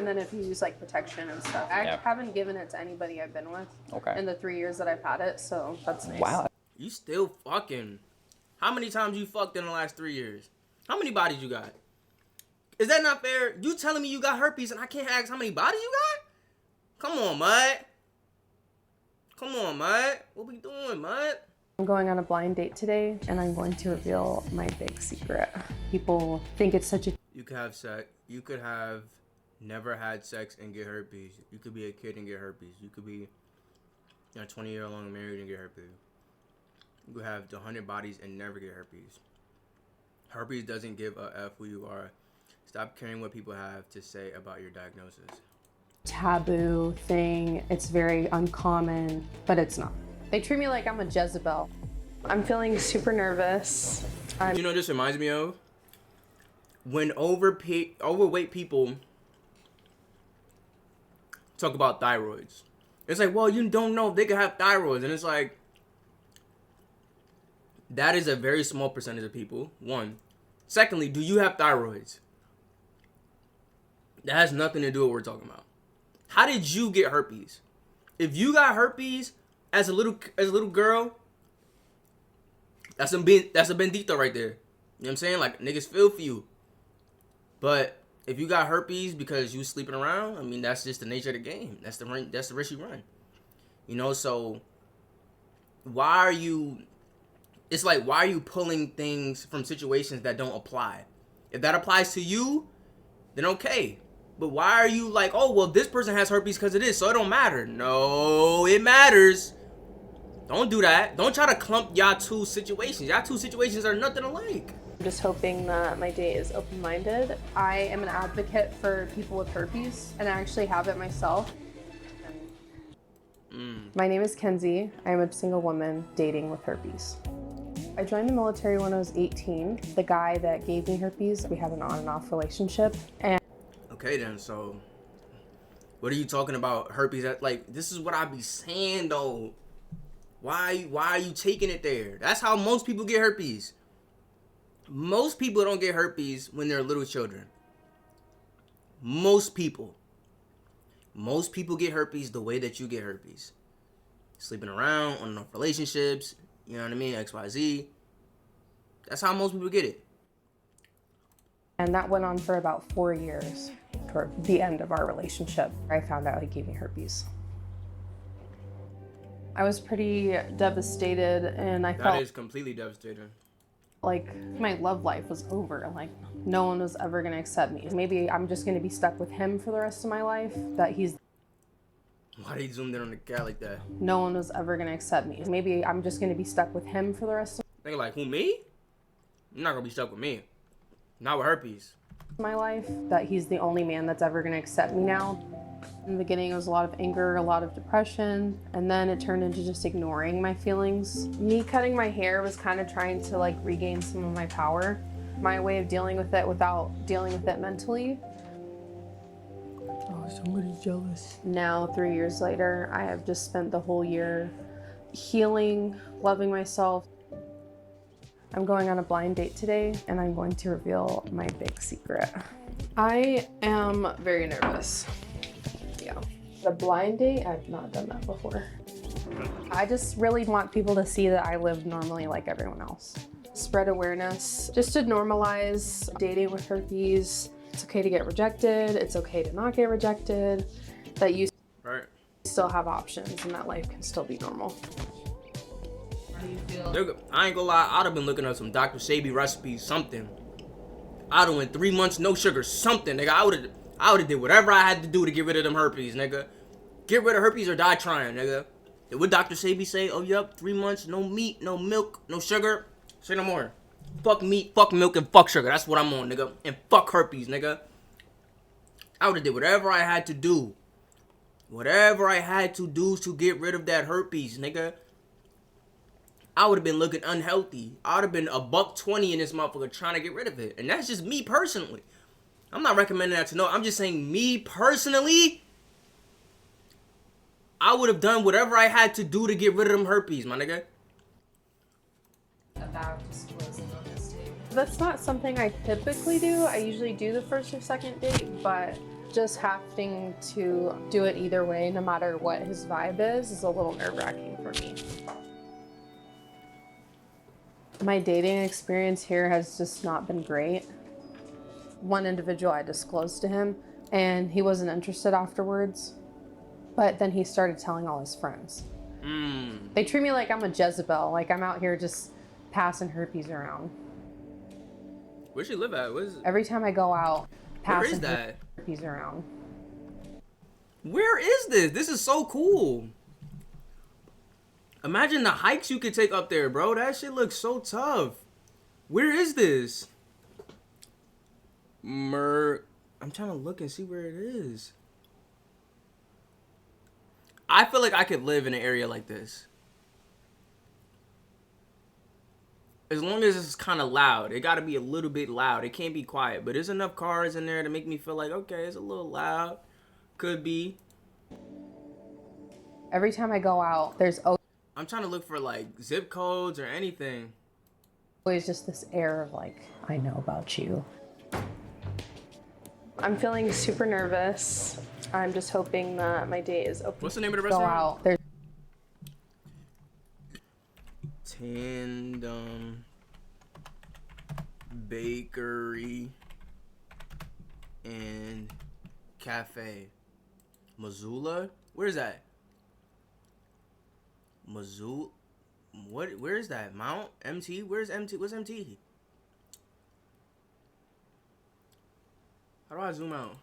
And then if you use like protection and stuff. I haven't given it to anybody I've been with in the 3 years that I've had it, so that's nice. Wow. You still fucking. How many times you fucked in the last 3 years? How many bodies you got? Is that not fair? You telling me you got herpes and I can't ask how many bodies you got? Come on, mud. Come on, mud. What we doing, mud? I'm going on a blind date today, and I'm going to reveal my big secret. People think it's such a... You could have sex. You could have never had sex and get herpes. You could be a kid and get herpes. You could be 20-year-long married and get herpes. You could have 100 bodies and never get herpes. Herpes doesn't give a F who you are. Stop caring what people have to say about your diagnosis. taboo thing. It's very uncommon, but it's not. They treat me like I'm a Jezebel. I'm feeling super nervous. You know, this reminds me of when overweight people talk about thyroids. It's like, well, you don't know if they could have thyroids. And it's like, that is a very small percentage of people, one. Secondly, do you have thyroids? That has nothing to do with what we're talking about. How did you get herpes? If you got herpes as a little girl, that's a bendito right there. You know what I'm saying? Like, niggas feel for you. But if you got herpes because you sleeping around, I mean, that's just the nature of the game. That's the risk you run. You know, so why are you pulling things from situations that don't apply? If that applies to you, then okay. But why are you like, oh, well, this person has herpes because of this, so it don't matter? No, it matters. Don't do that. Don't try to clump y'all two situations. Y'all two situations are nothing alike. I'm just hoping that my date is open-minded. I am an advocate for people with herpes, and I actually have it myself. My name is Kenzie. I am a single woman dating with herpes. I joined the military when I was 18. The guy that gave me herpes, we had an on and off relationship. And okay then, so what are you talking about herpes? Like, this is what I be saying though. Why are you taking it there? That's how most people get herpes. Most people don't get herpes when they're little children. Most people get herpes the way that you get herpes. Sleeping around, on and off relationships, you know what I mean? XYZ. That's how most people get it. And that went on for about 4 years. Toward the end of our relationship, I found out he gave me herpes. I was pretty devastated, and I felt... That is completely devastating. Like, my love life was over. Like, no one was ever gonna accept me. Maybe I'm just gonna be stuck with him for the rest of my life, that he's... Why did he zoom in on the cat like that? No one was ever gonna accept me. Maybe I'm just gonna be stuck with him for the rest of Nigga, like, who, me? You're not gonna be stuck with me. Not with herpes. my life, that he's the only man that's ever gonna accept me now. In the beginning, it was a lot of anger, a lot of depression, and then it turned into just ignoring my feelings. Me cutting my hair was kind of trying to like regain some of my power. My way of dealing with it without dealing with it mentally. Oh, somebody's jealous. Now, 3 years later, I have just spent the whole year healing, loving myself. I'm going on a blind date today, and I'm going to reveal my big secret. I am very nervous. Yeah. The blind date, I've not done that before. I just really want people to see that I live normally like everyone else. Spread awareness, just to normalize dating with herpes. It's okay to get rejected. It's okay to not get rejected. That you still have options and that life can still be normal. How do you feel? I ain't gonna lie, I'd have been looking up some Dr. Sebi recipes, something. I'd have went 3 months, no sugar, something, nigga. I would've did whatever I had to do to get rid of them herpes, nigga. Get rid of herpes or die trying, nigga. What Dr. Sebi say? Oh, yup, 3 months, no meat, no milk, no sugar. Say no more. Fuck meat, fuck milk, and fuck sugar. That's what I'm on, nigga. And fuck herpes, nigga. I would've did whatever I had to do. Whatever I had to do to get rid of that herpes, nigga. I would have been looking unhealthy. I would have been $120 in this motherfucker trying to get rid of it. And that's just me personally. I'm not recommending that to no. I'm just saying me personally. I would have done whatever I had to do to get rid of them herpes, my nigga. About disclosing on this date? That's not something I typically do. I usually do the first or second date, but Just having to do it either way, no matter what his vibe is a little nerve-wracking for me. My dating experience here has just not been great. One individual I disclosed to him, and he wasn't interested afterwards, but then he started telling all his friends. They treat me like I'm a Jezebel, like I'm out here just passing herpes around. Where's she live at? Every time I go out, Where is passing that? herpes around. Where is this? This is so cool. Imagine the hikes you could take up there, bro. That shit looks so tough. Where is this? I'm trying to look and see where it is. I feel like I could live in an area like this. As long as it's kind of loud. It got to be a little bit loud. It can't be quiet. But there's enough cars in there to make me feel like, okay, it's a little loud. Could be. Every time I go out, there's I'm trying to look for like zip codes or anything. always just this air of like, I know about you. I'm feeling super nervous. I'm just hoping that my date is open. What's the name of the Go restaurant? out. There's Tandem Bakery and Cafe. Missoula? Where's that? Missoula? What? Where is that? Mount MT? Where's MT? What's MT? How do I zoom out?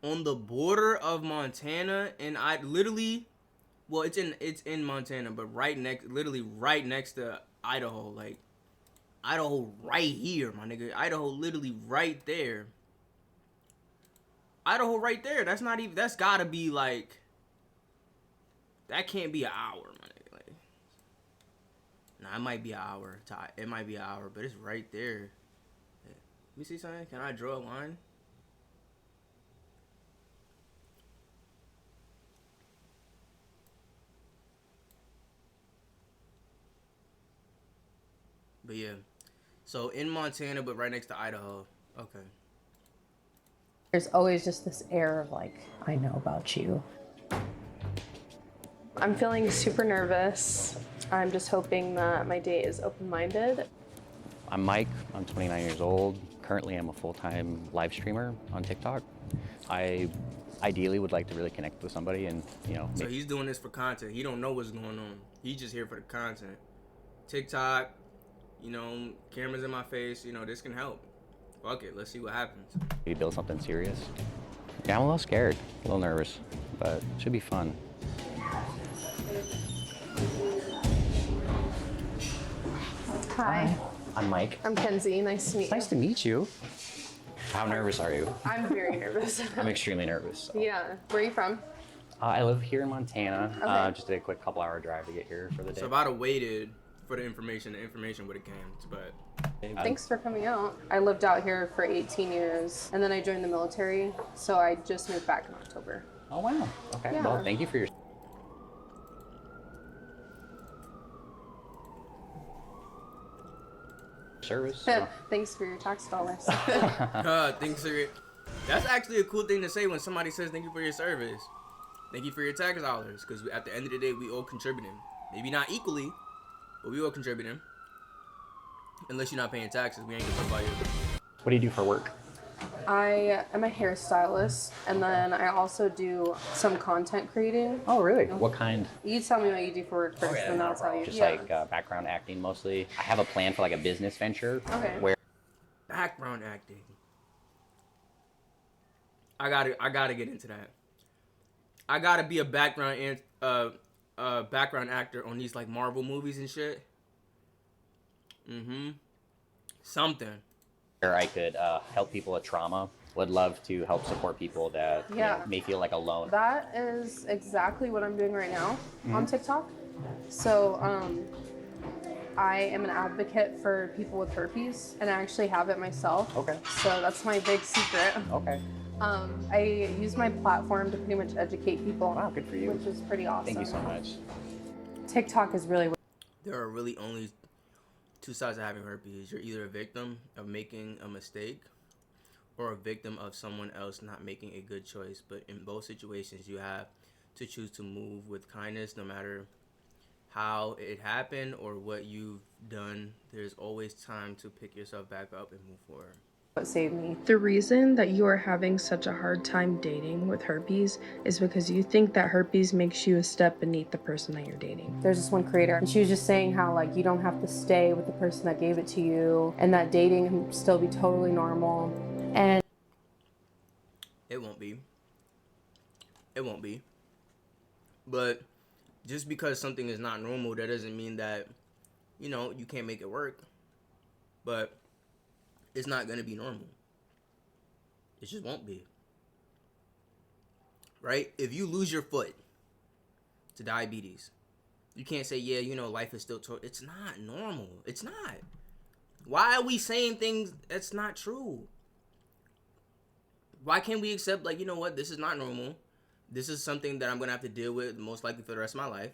On the border of Montana, and I literally, well, it's in Montana, but literally right next to Idaho, like Idaho right here, my nigga. Idaho literally right there. Idaho right there. That's not even. That's gotta be like. That can't be an hour, my nigga. Like, nah, it might be an hour. It might be an hour, but it's right there. Let me see something. Can I draw a line? But yeah, so in Montana, but right next to Idaho. Okay. There's always just this air of like, I know about you. I'm feeling super nervous. I'm just hoping that my date is open-minded. I'm Mike. I'm 29 years old. Currently, I'm a full-time live streamer on TikTok. I ideally would like to really connect with somebody and, you know. So he's doing this for content. He don't know what's going on. He's just here for the content. TikTok, you know, cameras in my face, you know, this can help. Fuck it, let's see what happens. Maybe build something serious. Yeah, I'm a little scared, a little nervous, but it should be fun. Hi. I'm Mike. I'm Kenzie. Nice to meet you. Nice to meet you. How nervous are you? I'm very nervous. I'm extremely nervous. So. Yeah. Where are you from? I live here in Montana. Okay. Just did a quick couple-hour drive to get here for the day. So if I'd have waited for the information would have came. But Thanks for coming out. I lived out here for 18 years, and then I joined the military, so I just moved back in October. Oh, wow. Okay. Yeah. Well, thank you for your... service. So. Thanks for your tax dollars. that's actually a cool thing to say when somebody says thank you for your service. Thank you for your tax dollars, because at the end of the day, we all contributing. Maybe not equally, but we all contributing. Unless you're not paying taxes, we ain't gonna talk about you. What do you do for work? I am a hairstylist, and then I also do some content creating. Oh, really? What kind? You tell me what you do for work first, and then I'll tell you. Just like background acting mostly. I have a plan for like a business venture. Okay. Where Background acting. I gotta get into that. I gotta be a background actor on these like Marvel movies and shit. Something. where I could help people with trauma. Would love to help support people that you know, may feel like alone. That is exactly what I'm doing right now on TikTok. So I am an advocate for people with herpes, and I actually have it myself. Okay. So that's my big secret. Okay. I use my platform to pretty much educate people. Wow, good for you. Which is pretty awesome. Thank you so much. TikTok is really There are really only two sides of having herpes. You're either a victim of making a mistake or a victim of someone else not making a good choice. But in both situations, you have to choose to move with kindness no matter how it happened or what you've done. There's always time to pick yourself back up and move forward. What saved me. The reason that you are having such a hard time dating with herpes is because you think that herpes makes you a step beneath the person that you're dating. There's this one creator, and she was just saying how like you don't have to stay with the person that gave it to you, and that dating can still be totally normal. And it won't be. It won't be. But just because something is not normal, that doesn't mean that, you know, you can't make it work. But it's not going to be normal. It just won't be. Right? If you lose your foot to diabetes, you can't say, yeah, you know, life is still... It's not normal. It's not. Why are we saying things that's not true? Why can't we accept, like, you know what? This is not normal. This is something that I'm going to have to deal with most likely for the rest of my life.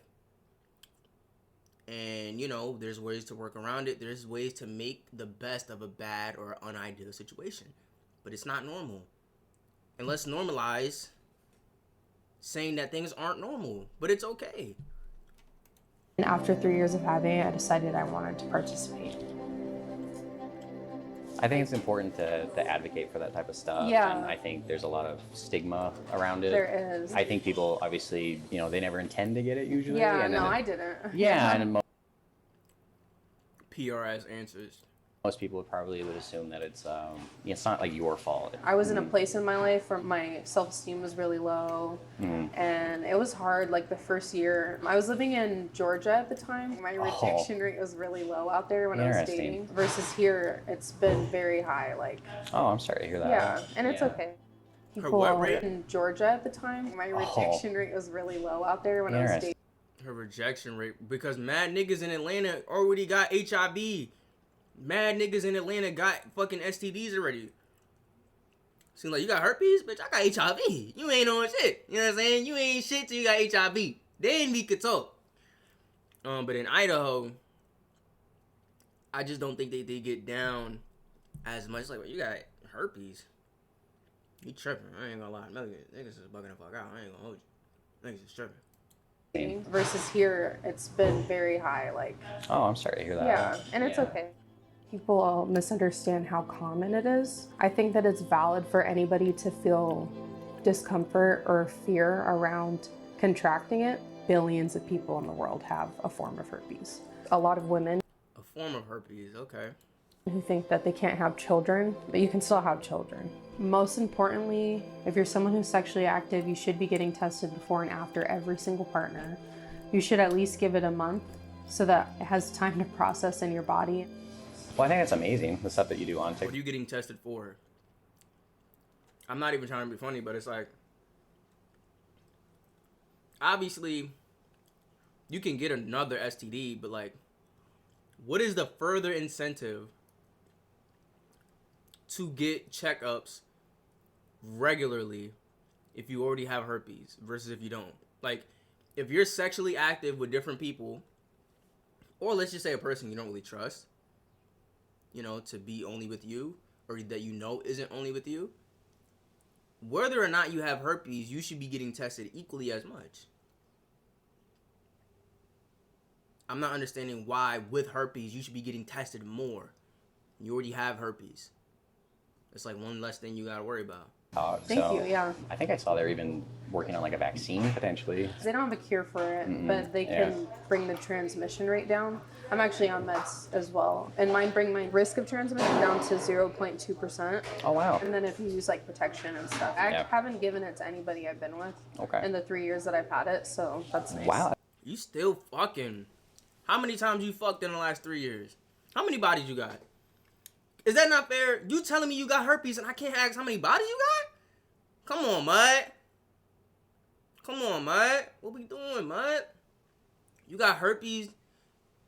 And, you know, there's ways to work around it. There's ways to make the best of a bad or unideal situation. But it's not normal. And let's normalize saying that things aren't normal. But it's okay. And after 3 years of having it, I decided I wanted to participate. I think it's important to advocate for that type of stuff. Yeah. And I think there's a lot of stigma around it. There is. I think people, obviously, you know, they never intend to get it usually. Yeah, and no, then I didn't. Yeah, and PRS answers. most people would assume that it's not like your fault. I was in a place in my life where my self-esteem was really low, and it was hard. Like the first year, I was living in Georgia at the time. My rejection rate was really low out there when I was dating. Versus here, it's been very high. Like, oh, I'm sorry to hear that. Yeah, and it's okay. Her what rate? In Georgia at the time, my rejection rate was really low out there when I was dating. Her rejection rate, because mad niggas in Atlanta already got HIV. Mad niggas in Atlanta got fucking STDs already. Seem like you got herpes? Bitch, I got HIV. You ain't on shit. You know what I'm saying? You ain't shit till you got HIV. Then we could talk. But in Idaho, I just don't think they get down as much. Like, well, you got herpes. You tripping. I ain't gonna lie. Niggas is bugging the fuck out. I ain't gonna hold you. Niggas is tripping. Versus here, it's been very high. Like, oh, I'm sorry to hear that. Yeah, and it's okay. People all misunderstand how common it is. I think that it's valid for anybody to feel discomfort or fear around contracting it. Billions of people in the world have a form of herpes. A lot of women. A form of herpes, okay. Who think that they can't have children, but you can still have children. Most importantly, if you're someone who's sexually active, you should be getting tested before and after every single partner. You should at least give it a month so that it has time to process in your body. Well, I think that's amazing, the stuff that you do on TikTok. What are you getting tested for? I'm not even trying to be funny, but it's like, obviously, you can get another STD, but like, what is the further incentive to get checkups regularly if you already have herpes versus if you don't? Like, if you're sexually active with different people, or let's just say a person you don't really trust, you know, to be only with you, or that you know isn't only with you, whether or not you have herpes, you should be getting tested equally as much. I'm not understanding why with herpes you should be getting tested more. You already have herpes. It's like one less thing you gotta worry about. Thank you, yeah. I think I saw they're even working on like a vaccine potentially. They don't have a cure for it, but they can bring the transmission rate down. I'm actually on meds as well, and mine bring my risk of transmission down to 0.2%. Oh, wow. And then if you use like protection and stuff. I haven't given it to anybody I've been with in the 3 years that I've had it, so that's nice. Wow. You still fucking. How many times you fucked in the last 3 years? How many bodies you got? Is that not fair? You telling me you got herpes and I can't ask how many bodies you got? Come on, mud. Come on, mud. What we doing, mud? You got herpes.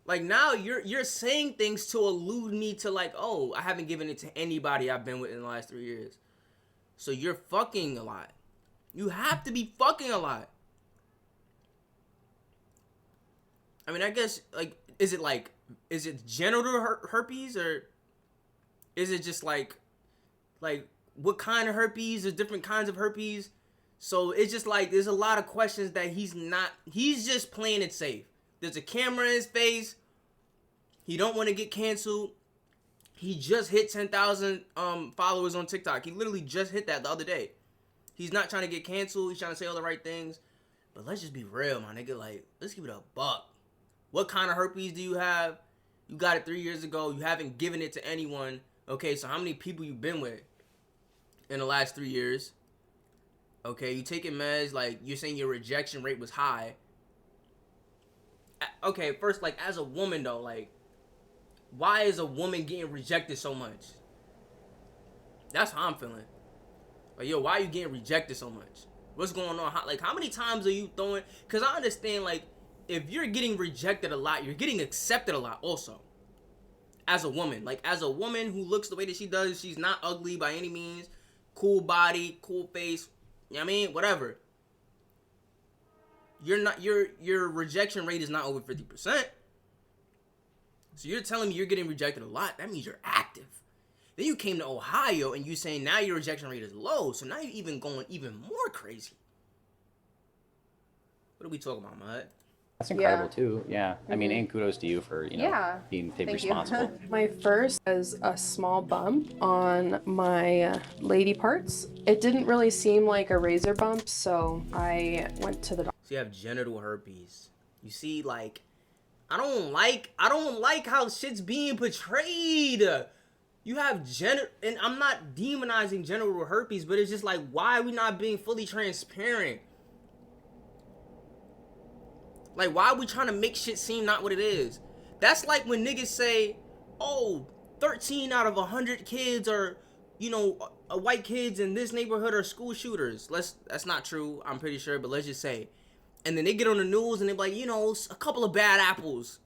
Like, now you're saying things to allude me to like, oh, I haven't given it to anybody I've been with in the last 3 years. So you're fucking a lot. You have to be fucking a lot. I mean, I guess, like, is it like is it genital herpes, or is it just like what kind of herpes? There's different kinds of herpes. So it's just like there's a lot of questions that he's just playing it safe. There's a camera in his face. He don't want to get canceled. He just hit 10,000 followers on TikTok. He literally just hit that the other day. He's not trying to get canceled. He's trying to say all the right things. But let's just be real, my nigga. Like, let's keep it a buck. What kind of herpes do you have? You got it 3 years ago. You haven't given it to anyone. Okay, so how many people you been with in the last 3 years? Okay, you taking meds. Like, you're saying your rejection rate was high. Okay, first, like, as a woman, though, like, why is a woman getting rejected so much? That's how I'm feeling. Like, yo, why are you getting rejected so much? What's going on? How many times are you throwing? Because I understand, like, if you're getting rejected a lot, you're getting accepted a lot also. As a woman. Like, as a woman who looks the way that she does, she's not ugly by any means. Cool body, cool face. You know what I mean? Whatever. Your rejection rate is not over 50%. So you're telling me you're getting rejected a lot. That means you're active. Then you came to Ohio and you saying now your rejection rate is low. So now you're even going even more crazy. What are we talking about, Mud? That's incredible too. Yeah. I mean, and kudos to you for, being responsible. My first was a small bump on my lady parts. It didn't really seem like a razor bump, so I went to the doctor. So you have genital herpes. You see, like, I don't like how shit's being portrayed. You have and I'm not demonizing genital herpes, but it's just like, why are we not being fully transparent? Like, why are we trying to make shit seem not what it is? That's like when niggas say, oh, 13 out of 100 kids are, white kids in this neighborhood are school shooters. That's not true, I'm pretty sure, but let's just say. And then they get on the news and they're like, a couple of bad apples.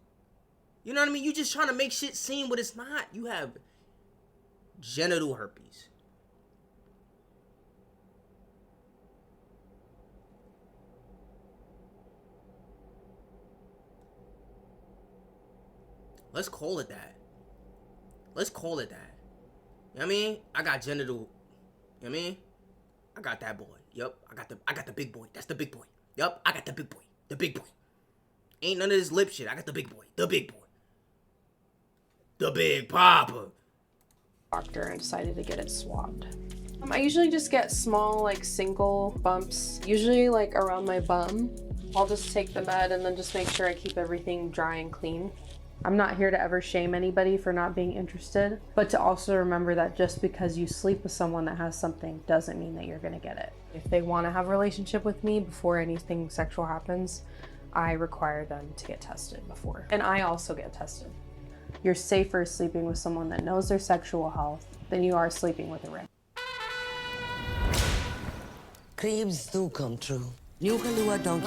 You know what I mean? You just trying to make shit seem what it's not. You have genital herpes. Let's call it that. Let's call it that. You know what I mean? I got genital. You know what I mean? I got that boy. Yup. I got the big boy. That's the big boy. Yup. I got the big boy. The big boy. Ain't none of this lip shit. I got the big boy. The big boy. The big papa. Doctor and decided to get it swabbed. I usually just get small, like, single bumps, usually like around my bum. I'll just take the med and then just make sure I keep everything dry and clean. I'm not here to ever shame anybody for not being interested, but to also remember that just because you sleep with someone that has something doesn't mean that you're gonna get it. If they wanna have a relationship with me before anything sexual happens, I require them to get tested before. And I also get tested. You're safer sleeping with someone that knows their sexual health than you are sleeping with a random. Dreams do come true. You can do a donkey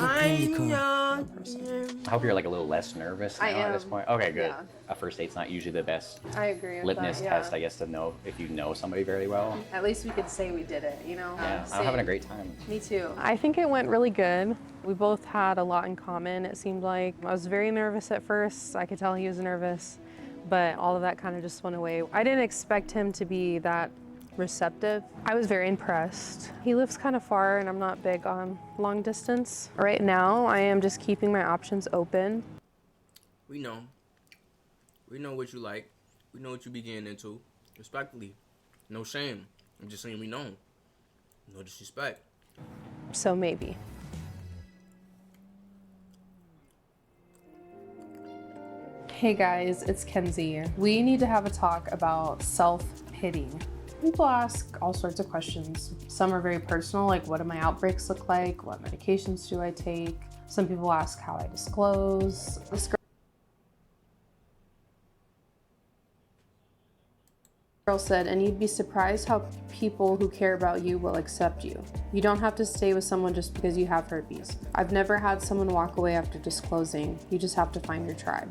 clinical. I hope you're like a little less nervous now at this point. Okay, good. Yeah. A first date's not usually the best I agree with litmus that, yeah. test, I guess, to know if you know somebody very well. At least we could say we did it, Yeah, I'm having a great time. Me too. I think it went really good. We both had a lot in common, it seemed like. I was very nervous at first. I could tell he was nervous, but all of that kind of just went away. I didn't expect him to be that receptive. I was very impressed. He lives kind of far and I'm not big on long distance. Right now, I am just keeping my options open. We know. We know what you like. We know what you be getting into. Respectfully. No shame. I'm just saying we know. No disrespect. So maybe. Hey guys, it's Kenzie. We need to have a talk about self-pity. People ask all sorts of questions. Some are very personal, like what do my outbreaks look like? What medications do I take? Some people ask how I disclose. This girl said, and you'd be surprised how people who care about you will accept you. You don't have to stay with someone just because you have herpes. I've never had someone walk away after disclosing. You just have to find your tribe.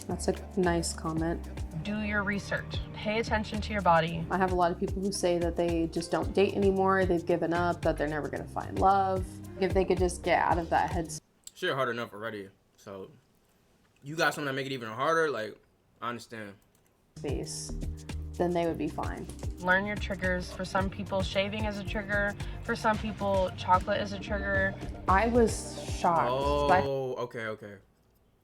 That's a nice comment. Do your research. Pay attention to your body. I have a lot of people who say that they just don't date anymore, they've given up, that they're never gonna find love. If they could just get out of that headspace. Shit hard enough already. So you got something that make it even harder, like, I understand. Space, then they would be fine. Learn your triggers. For some people, shaving is a trigger. For some people, chocolate is a trigger. I was shocked. Oh, okay.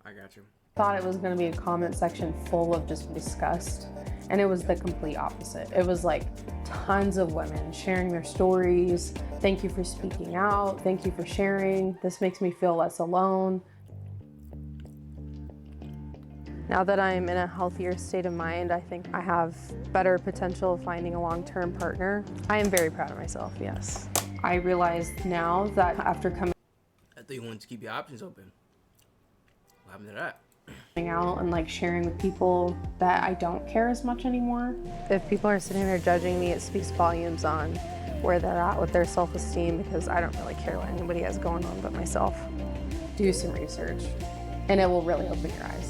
I got you. Thought it was going to be a comment section full of just disgust, and it was the complete opposite. It was like tons of women sharing their stories. Thank you for speaking out. Thank you for sharing. This makes me feel less alone. Now that I'm in a healthier state of mind, I think I have better potential of finding a long-term partner. I am very proud of myself, yes. I realize now that after coming I thought you wanted to keep your options open. What happened to that? out and like sharing with people that I don't care as much anymore. If people are sitting there judging me, it speaks volumes on where they're at with their self-esteem, because I don't really care what anybody has going on but myself. Do some research and it will really open your eyes.